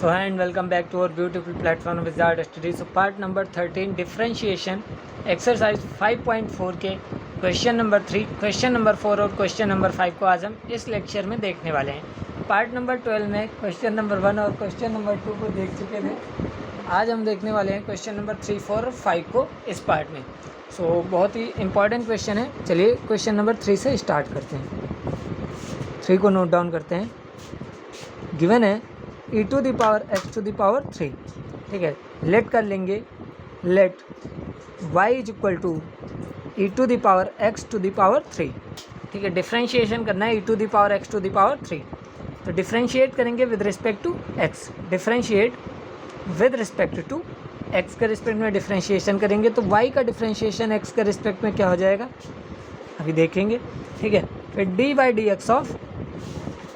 So hi and welcome back to our beautiful platform of Wizard Study. So part number 13 differentiation exercise 5.4 के question number 3, question number 4 और question number 5 को आज हम इस lecture में देखने वाले हैं। पार्ट नंबर 12 में क्वेश्चन नंबर 1 और क्वेश्चन नंबर 2 को देख चुके थे। आज हम देखने वाले हैं क्वेश्चन नंबर 3, 4 और 5 को इस पार्ट में। सो बहुत ही इंपॉर्टेंट क्वेश्चन है। चलिए क्वेश्चन नंबर 3 से स्टार्ट करते हैं। 3 को नोट डाउन करते हैं। गिवन है e to the power x to the power 3, ठीक है। लेट कर लेंगे, let y is equal to e to the power x to the power 3, ठीक है। डिफ्रेंशिएशन करना है e to the power x to the power 3। तो differentiate करेंगे with respect to x, differentiate with respect to x के respect में differentiation करेंगे तो y का डिफ्रेंशिएशन x के रिस्पेक्ट में क्या हो जाएगा अभी देखेंगे, ठीक है। फिर d by d x of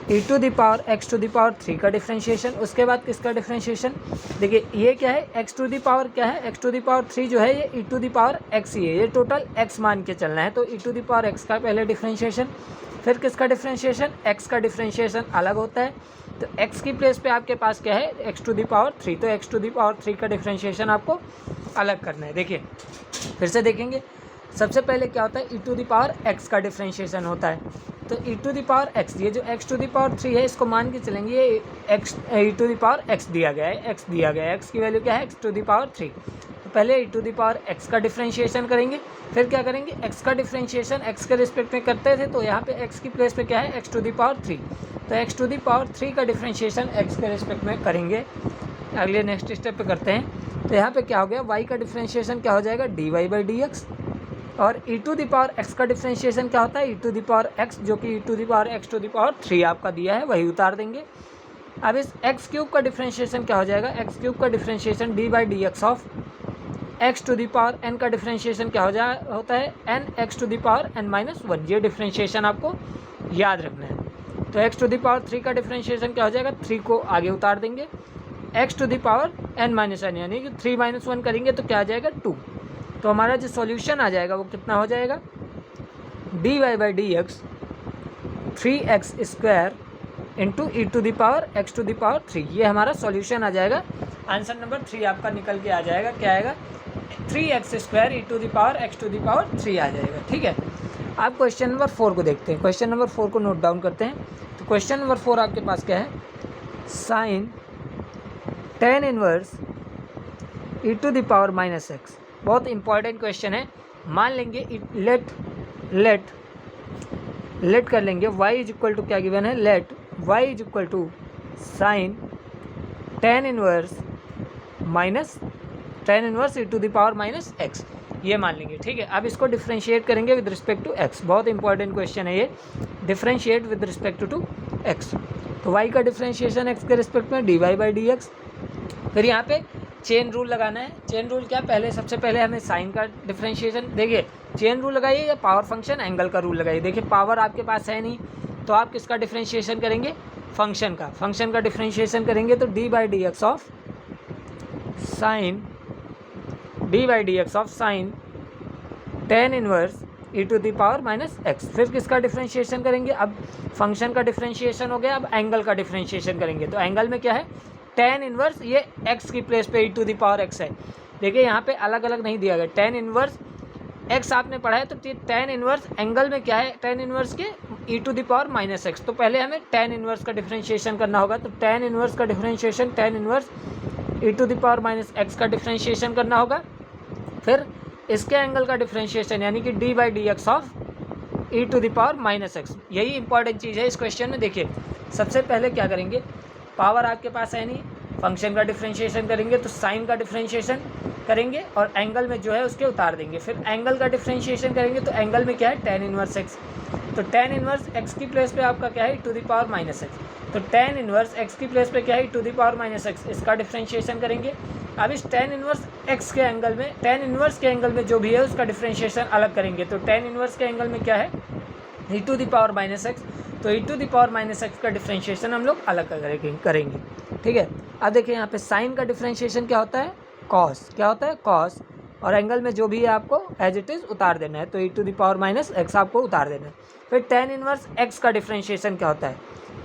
e to the power x to the power 3 का डिफ्रेंशिएशन। उसके बाद किसका डिफ्रेंशिएशन, देखिए ये क्या है, x टू द पावर क्या है, x टू द पावर 3 जो है ये e to the power x ही है, ये टोटल x मान के चलना है। तो e to the power x का पहले डिफ्रेंशिएशन, फिर किसका डिफ्रेंशिएशन, x का डिफ्रेंशिएशन अलग होता है। तो x की प्लेस पे आपके पास क्या है, x टू द पावर 3, तो x टू द पावर 3 का डिफ्रेंशिएशन आपको अलग करना है। देखिए फिर से देखेंगे, सबसे पहले क्या होता है, e to the power x का डिफ्रेंशिएशन होता है। तो e to the power x, ये जो x टू द पावर 3 है इसको मान के चलेंगे, ये x e to the power x दिया गया है, x दिया गया है, x की वैल्यू क्या है, x टू द पावर 3। तो पहले e to the power x का डिफ्रेंशिएशन करेंगे, फिर क्या करेंगे, x का डिफ्रेंशिएशन x के रिस्पेक्ट में करते थे, तो यहाँ पे x की प्लेस पे क्या है, x टू द पावर 3। तो x टू द पावर 3 का डिफ्रेंशिएशन x के रिस्पेक्ट में करेंगे। अगले नेक्स्ट स्टेप पे करते हैं। तो यहाँ पे क्या हो गया, y का डिफ्रेंशिएशन क्या हो जाएगा, dy बाई डी एक्स, और e to the power x का डिफ्रेंशिएशन क्या होता है, e to the power x, जो कि e to the power x to the power 3 आपका दिया है वही उतार देंगे। अब इस x क्यूब का डिफ्रेंशिएशन क्या हो जाएगा, x क्यूब का differentiation d by d x of x to the power n का डिफ्रेंशिएशन क्या होता है, n x to the power n minus 1। ये डिफ्रेंशिएशन आपको याद रखना है। तो x टू द पावर 3 का डिफ्रेंशिएशन क्या हो जाएगा, 3 को आगे उतार देंगे, x to the power n minus 1 यानी कि 3 माइनस 1 करेंगे तो क्या आ जाएगा 2। तो हमारा जो सॉल्यूशन आ जाएगा वो कितना हो जाएगा, d y by d x 3x square into e to the power x to the power 3, ये हमारा सॉल्यूशन आ जाएगा। आंसर नंबर 3 आपका निकल के आ जाएगा, क्या आएगा, 3x square e to the power x to the power 3 आ जाएगा, ठीक है। आप क्वेश्चन नंबर 4 को देखते हैं। क्वेश्चन नंबर 4 को नोट डाउन करते हैं। तो क्वेश्चन नंबर 4 आपके पास क्या है, sine tan inverse e to the power minus x. बहुत इंपॉर्टेंट क्वेश्चन है। मान लेंगे लेट कर लेंगे y इज इक्वल टू क्या गिवन है, let y is equal to sine tan inverse e to the power minus x, ये मान लेंगे, ठीक है। अब इसको डिफ्रेंशिएट करेंगे विद रिस्पेक्ट टू x। बहुत इंपॉर्टेंट क्वेश्चन है ये, differentiate with respect to x। तो y का डिफ्रेंशिएशन x के रिस्पेक्ट में d y by d x. फिर यहाँ पे चेन रूल लगाना है। चेन रूल क्या, पहले सबसे पहले हमें साइन का डिफरेंशिएशन, देखिए चेन रूल लगाइए या पावर फंक्शन एंगल का रूल लगाइए। देखिए पावर आपके पास है नहीं तो आप किसका डिफरेंशिएशन करेंगे, फंक्शन का डिफरेंशिएशन करेंगे। तो d by d x of sine tan inverse e to the power minus x. फिर किसका डिफरेंशिएशन करेंगे, अब फंक्शन का डिफरेंशिएशन हो गया, अब एंगल का डिफरेंशिएशन करेंगे। तो एंगल में क्या है, tan इनवर्स, ये x की प्लेस पे e to the power x है। देखिए यहाँ पे अलग अलग नहीं दिया गया, tan इनवर्स x आपने पढ़ा है तो tan इनवर्स एंगल में क्या है, tan इनवर्स के e to the power minus x. तो पहले हमें tan इनवर्स का डिफरेंशिएशन करना होगा। तो tan इनवर्स का differentiation, tan inverse e to the power minus x का डिफरेंशिएशन करना होगा। फिर इसके एंगल का डिफरेंशिएशन यानी कि d by d x of e to the power minus x. यही इंपॉर्टेंट चीज़ है इस क्वेश्चन में। देखिए सबसे पहले क्या करेंगे, पावर आपके पास है नहीं, फंक्शन का डिफरेंशिएशन करेंगे तो साइन का डिफरेंशिएशन करेंगे और एंगल में जो है उसके उतार देंगे। फिर एंगल का डिफरेंशिएशन करेंगे तो एंगल में क्या है, tan इनवर्स x। तो tan इनवर्स x की प्लेस पे आपका क्या है, e to the power minus x. तो tan इनवर्स x की प्लेस पे क्या है, e to the power minus x, इसका डिफरेंशिएशन करेंगे। अब इस tan इनवर्स x के एंगल में, tan इनवर्स के एंगल में जो भी है उसका डिफरेंशिएशन अलग करेंगे। तो tan इनवर्स के एंगल में क्या है, e to the power minus x. तो e to the power minus x का डिफरेंशिएशन हम लोग अलग करेंगे, ठीक है। अब देखिए यहाँ पे साइन का डिफरेंशिएशन क्या होता है, कॉस, क्या होता है, कॉस, और एंगल में जो भी है आपको एज इट इज़ उतार देना है। तो e to the power minus x आपको उतार देना है। फिर tan इनवर्स x का डिफरेंशिएशन क्या होता है,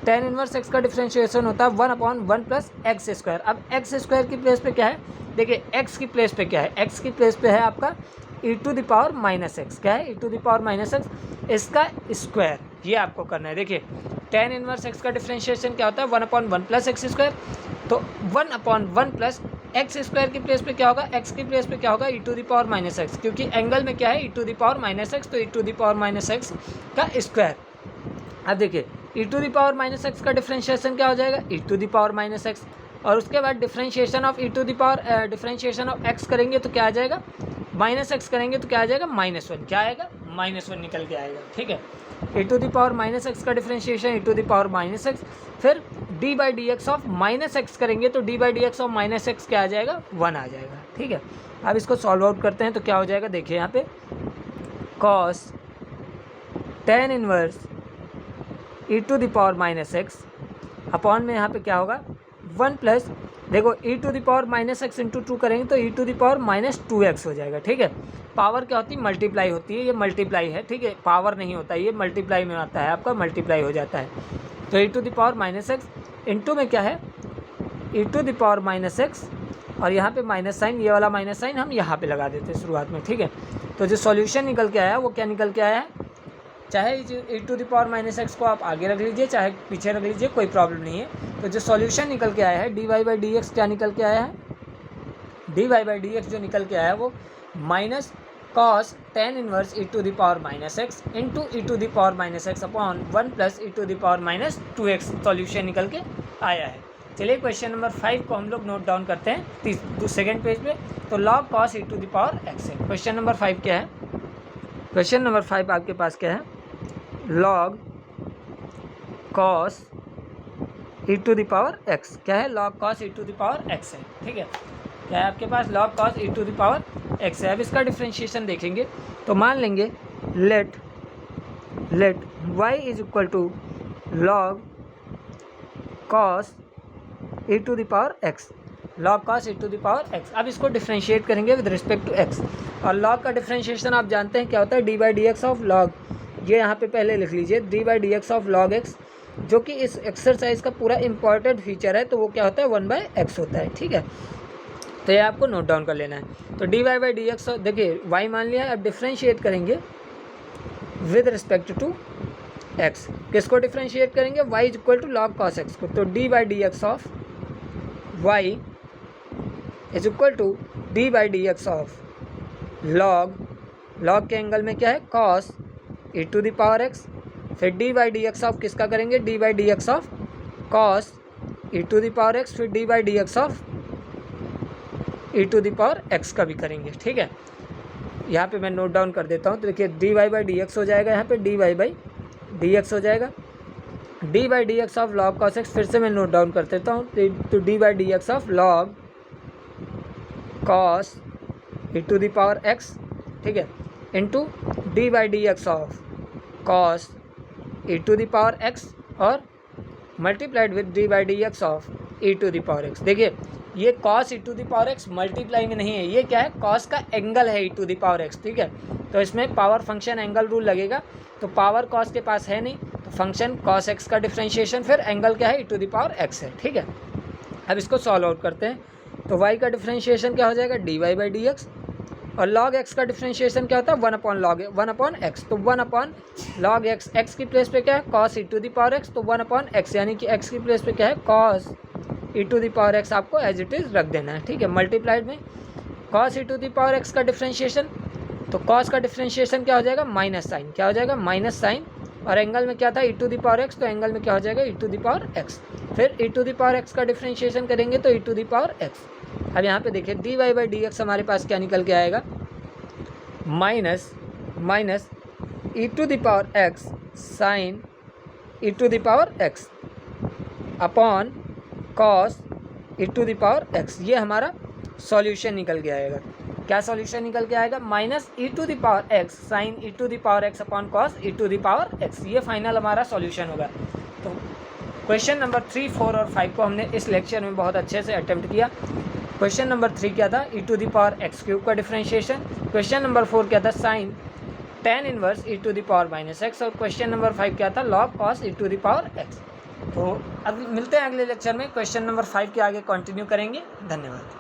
tan इनवर्स x का डिफरेंशिएशन होता है 1/1 प्लस एक्स स्क्वायर। अब एक्स स्क्वायर की प्लेस पे क्या है, देखिए x की प्लेस पे क्या है, x की प्लेस पे है आपका e to the power minus x. क्या है, e to the power minus x, इसका स्क्वायर, ये आपको करना है। देखिए tan इनवर्स x का डिफरेंशिएशन क्या होता है 1/1 प्लस एक्स स्क्वायर, तो 1/1 प्लस एक्स स्क्वायर की प्लेस पे क्या होगा, एक्स की प्लेस पे क्या होगा e to the power minus x, क्योंकि एंगल में क्या है e to the power minus x, तो e to the power minus x का स्क्वायर। अब देखिए e to the power minus x का डिफरेंशिएशन क्या हो जाएगा, e to the power minus x, और उसके बाद differentiation of e to the power differentiation of x करेंगे तो क्या आ जाएगा, माइनस एक्स करेंगे तो क्या आ जाएगा, -1। क्या आएगा, -1 निकल के आएगा। ठीक है, e to the power minus x का differentiation e to the power minus x, फिर d by d x of minus x करेंगे तो d by d x of minus x क्या आ जाएगा, 1 आ जाएगा। ठीक है, अब इसको सॉल्व आउट करते हैं तो क्या हो जाएगा, देखिए यहाँ पे cos tan inverse e to the power minus x upon में यहाँ पे क्या होगा 1 प्लस, देखो e to the power minus x into 2 करेंगे तो e to the power -2x हो जाएगा। ठीक है, पावर क्या होती है, मल्टीप्लाई होती है, ये मल्टीप्लाई है। ठीक है, पावर नहीं होता, ये मल्टीप्लाई में आता है, आपका मल्टीप्लाई हो जाता है। तो e to the power minus x into में क्या है e to the power minus x, और यहाँ पे माइनस साइन, ये वाला माइनस साइन हम यहाँ पे लगा देते हैं शुरुआत में। ठीक है, तो जो सॉल्यूशन निकल के आया वो क्या निकल के आया है, चाहे e to the power minus x को आप आगे रख लीजिए चाहे पीछे रख लीजिए, कोई प्रॉब्लम नहीं है। तो जो सॉल्यूशन निकल के आया है dy बाई डी एक्स, क्या निकल के आया है, dy बाई डी एक्स जो निकल के आया है वो minus cos tan inverse e to the power minus x into e to the power minus x upon 1 plus e to the power -2x solution निकल के आया है। चलिए क्वेश्चन नंबर 5 को हम लोग नोट डाउन करते हैं सेकेंड पेज पे। तो log cos e to the power x है। क्वेश्चन नंबर 5 क्या है, क्वेश्चन नंबर 5 आपके पास क्या है, log cos e to the power x। क्या है, log cos e to the power x है। ठीक है, क्या है आपके पास, log cos e to the power x है। अब इसका डिफरेंशिएशन देखेंगे तो मान लेंगे let y is equal to log cos e to the power x, log cos e to the power x। अब इसको डिफरेंशिएट करेंगे विद रिस्पेक्ट टू x, और log का डिफरेंशिएशन आप जानते हैं क्या होता है, d by d x of log, ये यहाँ पे पहले लिख लीजिए d by d x of log x, जो कि इस एक्सरसाइज का पूरा इंपॉर्टेंट फीचर है। तो वो क्या होता है, 1/x होता है। ठीक है, तो ये आपको नोट डाउन कर लेना है। तो dy बाई डी एक्स, देखिए y मान लिया है, अब डिफरेंशिएट करेंगे विद रिस्पेक्ट टू x। किसको डिफरेंशिएट करेंगे, y is equal to log cos x को, तो d by d x of y is equal to d by d x of log के एंगल में क्या है cos e to the power x, फिर d by d x of किसका करेंगे, d by d x of cos e to the power x, फिर d by d x of e to the power x का भी करेंगे। ठीक है, यहाँ पे मैं नोट डाउन कर देता हूँ। तो देखिए dy बाई डी एक्स हो जाएगा, यहाँ पे dy बाई डी एक्स हो जाएगा, d by d x of log cos x, फिर से मैं नोट डाउन कर देता हूँ। तो d by d x of log cos e to the power x, ठीक है, into d by d x of cos e to the power x, और multiplied with d by d x of e to the power x। देखिए ये cos e to the power x multiply में नहीं है, ये क्या है, cos का एंगल है e to the power x। ठीक है, तो इसमें पावर फंक्शन एंगल रूल लगेगा, तो पावर cos के पास है नहीं, तो फंक्शन cos x का डिफरेंशिएशन, फिर एंगल क्या है e to the power x है। ठीक है, अब इसको सॉल्व आउट करते हैं। तो y का डिफरेंशिएशन क्या हो जाएगा, dy बाई डी एक्स, और log x का डिफरेंशिएशन क्या होता है, 1 अपॉन x, तो 1 अपॉन log x, x की प्लेस पे क्या है cos e to the power x, तो 1 अपॉन x, यानी कि x की प्लेस पे क्या है cos e to the power x, आपको एज इट इज़ रख देना है। ठीक है, मल्टीप्लाइड में cos e to the power x का डिफरेंशिएशन, तो cos का डिफरेंशिएशन क्या हो जाएगा, माइनस साइन, क्या हो जाएगा, माइनस साइन, और एंगल में क्या था e to the power x, तो एंगल में क्या हो जाएगा e to the power x, फिर e to the power x का डिफरेंशिएशन करेंगे तो e to the power x। अब यहाँ पे देखिए dy बाई डी एक्स हमारे पास क्या निकल के आएगा, minus e to the power x sine e to the power x upon cos e to the power x। ये हमारा सॉल्यूशन निकल के आएगा। क्या सॉल्यूशन निकल के आएगा, minus e to the power x sine e to the power x upon cos e to the power x। ये फाइनल हमारा सॉल्यूशन होगा। तो क्वेश्चन नंबर 3, 4 और 5 को हमने इस लेक्चर में बहुत अच्छे से अटेम्प्ट किया। क्वेश्चन नंबर 3 क्या था, e to the power x cube का डिफरेंशिएशन। क्वेश्चन नंबर 4 क्या था, sine tan inverse e to the power minus x. और क्वेश्चन नंबर 5 क्या था, log cos e to the power x। तो अब मिलते हैं अगले लेक्चर में, क्वेश्चन नंबर 5 के आगे कंटिन्यू करेंगे। धन्यवाद।